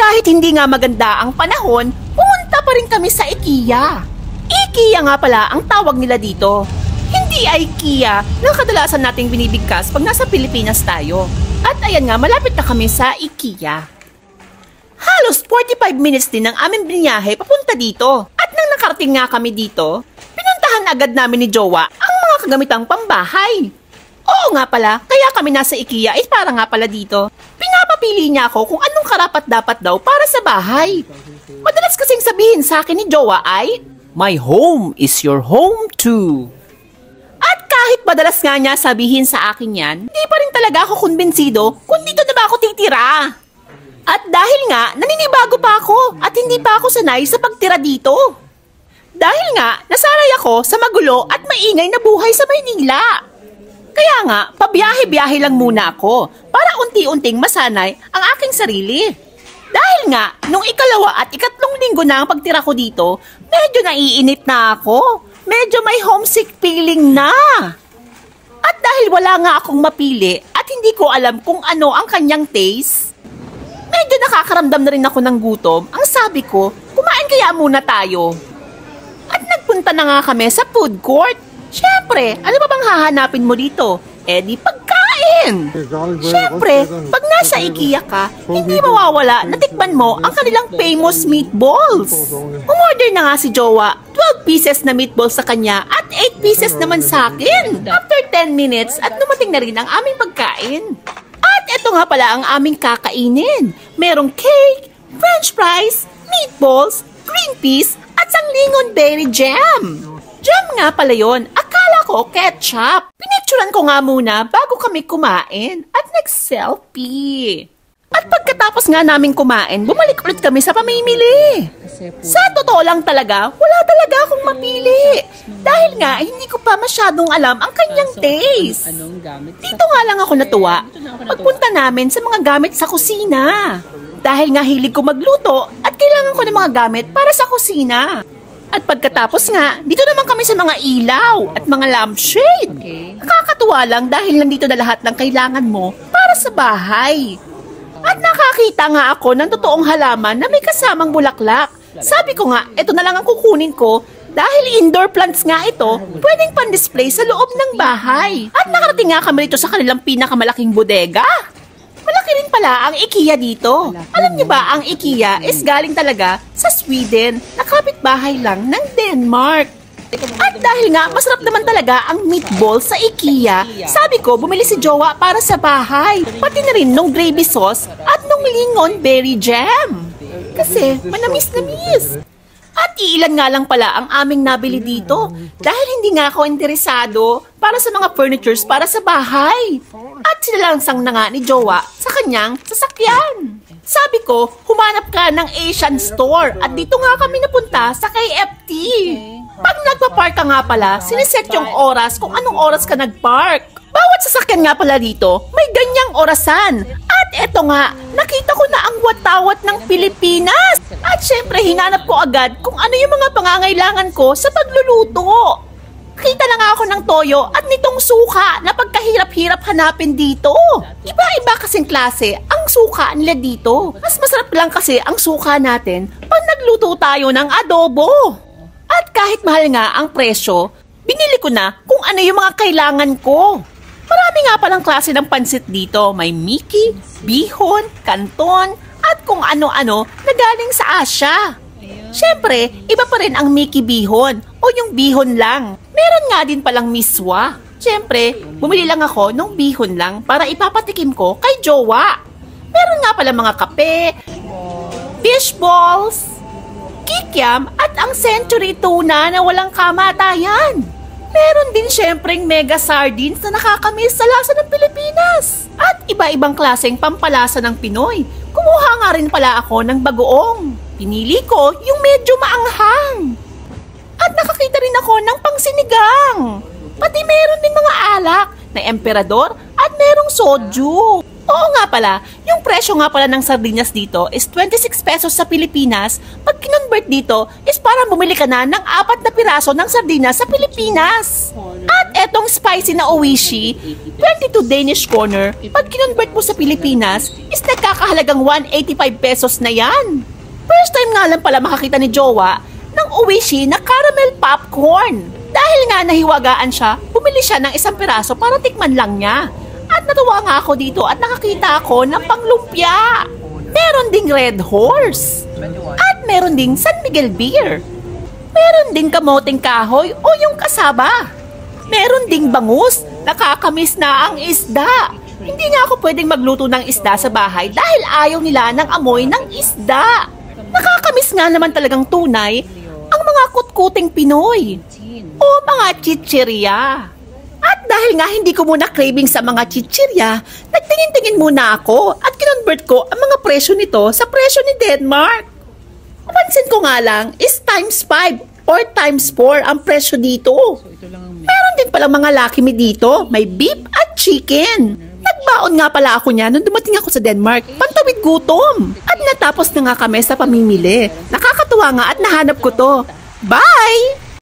kahit hindi nga maganda ang panahon, pumunta pa rin kami sa IKEA. IKEA nga pala ang tawag nila dito. Hindi IKEA na kadalasan nating binibigkas pag nasa Pilipinas tayo. At ayan nga, malapit na kami sa IKEA. Halos 45 minutes din ang aming binyahe papunta dito. At nang nakarating nga kami dito, pinuntahan agad namin ni Jowa ang mga kagamitang pambahay. Oo nga pala, kaya kami nasa IKEA ay para nga pala dito. Pinapapili niya ako kung anong karapat-dapat daw para sa bahay. Madalas kasing sabihin sa akin ni Jowa ay, "My home is your home too." At kahit madalas nga niya sabihin sa akin yan, hindi pa rin talaga ako kumbinsido kung dito na ba ako titira. At dahil nga, naninibago pa ako at hindi pa ako sanay sa pagtira dito. Dahil nga, nasanay ako sa magulo at maingay na buhay sa Maynila. Kaya nga, pabiyahe-biyahe lang muna ako para unti-unting masanay ang aking sarili. Dahil nga, nung ikalawa at ikatlong linggo na ang pagtira ko dito, medyo naiinip na ako. Medyo may homesick feeling na. At dahil wala nga akong mapili at hindi ko alam kung ano ang kanyang taste, medyo nakakaramdam na rin ako ng gutom. Ang sabi ko, kumain kaya muna tayo. At nagpunta na nga kami sa food court. Siyempre, ano ba bang hahanapin mo dito? Eh di pagkain! Siyempre, pag nasa IKEA ka, hindi mawawala na tikman mo ang kanilang famous meatballs. Umorder na nga si Jowa, 12 pieces na meatballs sa kanya at 8 pieces naman sa akin. After 10 minutes at dumating na rin ang aming pagkain. At ito nga pala ang aming kakainin. Merong cake, french fries, meatballs, green peas, at sanglingon berry jam. Jam nga pala yun. Akala ko ketchup. Pinicturan ko nga muna bago kami kumain at nag-selfie. At pagkatapos nga namin kumain, bumalik ulit kami sa pamimili. Sa totoo lang talaga, wala talaga akong mapili. Dahil nga, hindi ko pa masyadong alam ang kanyang taste. Dito nga lang ako natuwa. Pagpunta namin sa mga gamit sa kusina. Dahil nga hilig ko magluto at kailangan ko ng mga gamit para sa kusina. At pagkatapos nga, dito naman kami sa mga ilaw at mga lampshade. Nakakatuwa lang dahil nandito na lahat ng kailangan mo para sa bahay. At nakakita nga ako ng totoong halaman na may kasamang bulaklak. Sabi ko nga, ito na lang ang kukunin ko dahil indoor plants nga ito, pwedeng pan-display sa loob ng bahay. At nakarating nga kami dito sa kanilang pinakamalaking bodega. Malaki rin pala ang IKEA dito. Alam niyo ba, ang IKEA is galing talaga sa Sweden, na kapitbahay lang ng Denmark. At dahil nga masarap naman talaga ang meatball sa IKEA, sabi ko bumili si Jowa para sa bahay. Pati na rin nung gravy sauce at nung lingon berry jam. Kasi manamis-namis. At iilan nga lang pala ang aming nabili dito dahil hindi nga ako interesado para sa mga furnitures para sa bahay. At sinalangsang na nga ni Jowa sa kanyang sasakyan. Sabi ko, humanap ka ng Asian store at dito nga kami napunta sa KFT. Pag nagpa-park ka nga pala, siniset yung oras kung anong oras ka nag-park. Bawat sasakyan nga pala dito, may ganyang orasan. At eto nga, nakita ko na ang watawat ng Pilipinas. At syempre, hinanap ko agad kung ano yung mga pangangailangan ko sa pagluluto. Kita na nga ako ng toyo at nitong suka na pagkahirap-hirap hanapin dito. Iba-iba kasing klase ang suka nila dito. Mas masarap lang kasi ang suka natin pag nagluto tayo ng adobo. At kahit mahal nga ang presyo, binili ko na kung ano yung mga kailangan ko. Marami nga palang klase ng pansit dito. May Miki, bihon, kanton, at kung ano-ano na galing sa Asia. Siyempre, iba pa rin ang Miki bihon o yung bihon lang. Meron nga din palang miswa. Siyempre, bumili lang ako ng bihon lang para ipapatikim ko kay Jowa. Meron nga pala mga kape, fish balls, kikiam at ang century tuna na walang kamatayan. Meron din syempreng mega sardines na nakakamiss sa lasa ng Pilipinas. At iba-ibang klaseng pampalasa ng Pinoy. Kumuha nga rin pala ako ng bagoong. Pinili ko yung medyo maanghang. At nakakita rin ako ng pangsinigang. Pati meron din mga alak na emperador at merong soju. Oo nga pala, yung presyo nga pala ng sardinas dito is 26 pesos sa Pilipinas. Pag kinonvert dito is para bumili ka na ng 4 na piraso ng sardinas sa Pilipinas. At etong spicy na oishi, 22 Danish kroner, pag kinonvert mo sa Pilipinas is nagkakahalagang 185 pesos na yan. First time nga lang pala makakita ni Jowa ng oishi na caramel popcorn. Dahil nga nahiwagaan siya, bumili siya ng 1 piraso para tikman lang niya. At natuwa nga ako dito at nakakita ako ng panglumpia. Meron ding Red Horse. At meron ding San Miguel Beer. Meron ding kamoting kahoy o yung kasaba. Meron ding bangus. Nakakamiss na ang isda. Hindi nga ako pwedeng magluto ng isda sa bahay dahil ayaw nila ng amoy ng isda. Nakakamiss nga naman talagang tunay ang mga kutkuting Pinoy o mga chichirya. At dahil nga hindi ko muna craving sa mga chichirya, nagtingin-tingin muna ako at kinonvert ko ang mga presyo nito sa presyo ni Denmark. Napansin ko nga lang is times 5 or times 4 ang presyo dito. Meron din palang mga Lucky Me dito, may beef at chicken. Nagbaon nga pala ako niya nung dumating ako sa Denmark, pantawid gutom. At natapos na nga kami sa pamimili. Nakakatuwa nga at nahanap ko to. Bye!